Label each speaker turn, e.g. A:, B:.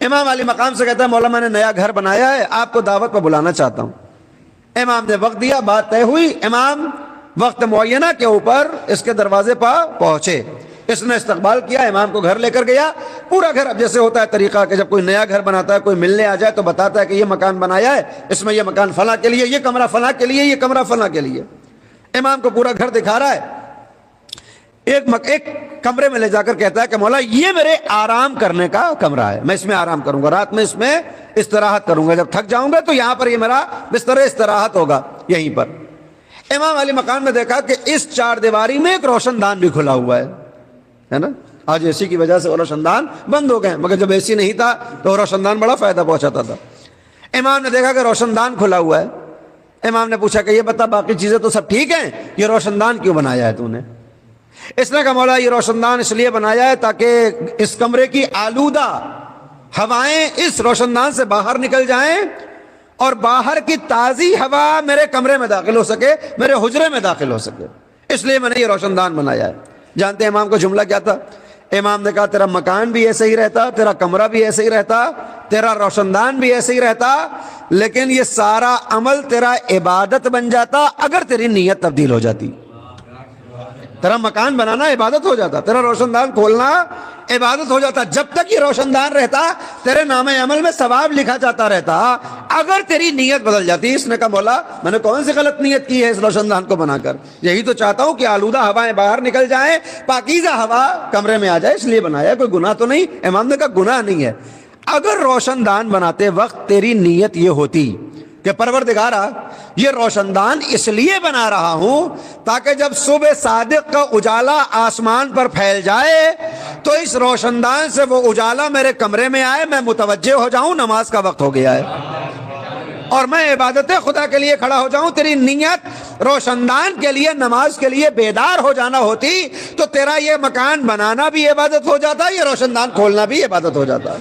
A: امام علی مقام سے کہتا ہے مولا میں نے نیا گھر بنایا ہے، آپ کو دعوت پہ بلانا چاہتا ہوں۔ امام نے وقت دیا، بات طے ہوئی، امام وقت معینہ کے اوپر اس کے دروازے پر پہنچے، اس نے استقبال کیا، امام کو گھر لے کر گیا، پورا گھر۔ اب جیسے ہوتا ہے طریقہ کہ جب کوئی نیا گھر بناتا ہے، کوئی ملنے آ جائے تو بتاتا ہے کہ یہ مکان بنایا ہے، اس میں یہ مکان فلاں کے لیے، یہ کمرہ فلاں کے لیے، یہ کمرہ فلاں کے لیے۔ امام کو پورا گھر دکھا رہا ہے، ایک کمرے میں لے جا کر کہتا ہے کہ مولا یہ میرے آرام کرنے کا کمرہ ہے، میں اس میں آرام کروں گا، رات میں اس میں استراحت کروں گا، جب تھک جاؤں گا تو یہاں پر یہ میرا بستر استراحت ہوگا یہیں پر۔ امام علی مقام نے دیکھا کہ اس چار دیواری میں ایک روشن دان بھی کھلا ہوا ہے نا۔ آج اے سی کی وجہ سے وہ روشن دان بند ہو گئے، مگر جب اے سی نہیں تھا تو روشن دان بڑا فائدہ پہنچاتا تھا۔ امام نے دیکھا کہ روشن دان کھلا ہوا ہے۔ امام نے پوچھا کہ یہ بتا باقی چیزیں تو سب ٹھیک ہیں، یہ روشن دان کیوں بنایا ہے تو نے؟ اس نے کہا مولا یہ روشن دان اس لیے بنایا ہے تاکہ اس کمرے کی آلودہ ہوائیں اس روشن دان سے باہر نکل جائیں اور باہر کی تازی ہوا میرے کمرے میں داخل ہو سکے، میرے حجرے میں داخل ہو سکے، اس لیے میں نے یہ روشن دان بنایا ہے۔ جانتے ہیں امام کو جملہ کیا تھا؟ امام نے کہا تیرا مکان بھی ایسے ہی رہتا، تیرا کمرہ بھی ایسے ہی رہتا، تیرا روشن دان بھی ایسے ہی رہتا، لیکن یہ سارا عمل تیرا عبادت بن جاتا اگر تیری نیت تبدیل ہو جاتی۔ تیرا مکان بنانا عبادت ہو جاتا، تیرا روشن دان کھولنا عبادت ہو جاتا، جب تک یہ روشن دان رہتا تیرے نام عمل میں ثواب لکھا جاتا رہتا، اگر تیری نیت بدل جاتی۔ اس نے کہا مولا میں نے کون سی غلط نیت کی ہے اس روشن دان کو بنا کر؟ یہی تو چاہتا ہوں کہ آلودہ ہوائیں باہر نکل جائیں، پاکیزہ ہوا کمرے میں آ جائے، اس لیے بنایا، کوئی گناہ تو نہیں۔ امام نے کہا گناہ نہیں ہے، اگر روشن دان بناتے وقت تیری نیت یہ ہوتی کہ پروردگارا یہ روشن دان اس لیے بنا رہا ہوں تاکہ جب صبح صادق کا اجالا آسمان پر پھیل جائے تو اس روشن دان سے وہ اجالا میرے کمرے میں آئے، میں متوجہ ہو جاؤں نماز کا وقت ہو گیا ہے اور میں عبادت خدا کے لیے کھڑا ہو جاؤں۔ تیری نیت روشن دان کے لیے، نماز کے لیے بیدار ہو جانا ہوتی تو تیرا یہ مکان بنانا بھی عبادت ہو جاتا، یہ روشن دان کھولنا بھی عبادت ہو جاتا۔